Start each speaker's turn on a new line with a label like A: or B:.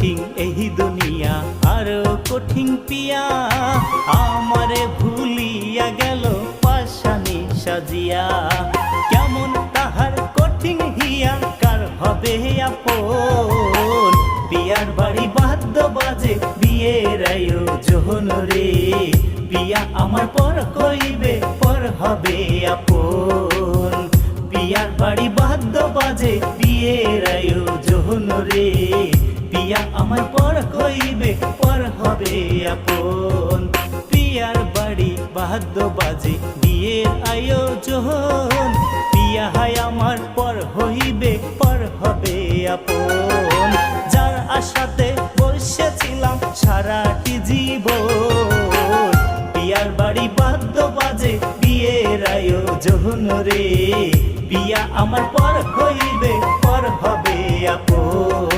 A: কঠিন এই দুনিয়া আরো কঠিন পিয়া আমারে ভুলিয়া গেল পাশানি সাজিয়া কেমন তাহার কঠিন হিয়া কার হবে আপন পিয়ার বাড়ি বাদ্য বাজে বিয়ের আয়োজন রে পিয়া আমার পর কইবে পর হবে আপন পিয়ার বাড়ি বাদ্য বাজে বিয়ের আয়োজন রে পিয়া আমার পর কইবে পর হবে আপন পিয়ার বাড়ি বাদ্য বাজে বিয়ের আয়োজন পিয়া হায় আমার পর হইবে পর হবে আপন যার আশাতে বসেছিলাম সারাটি জীবন পিয়ার বাড়ি বাদ্য বাজে বিয়ের আয়োজন রে পিয়া আমার পর হইবে পর হবে আপন।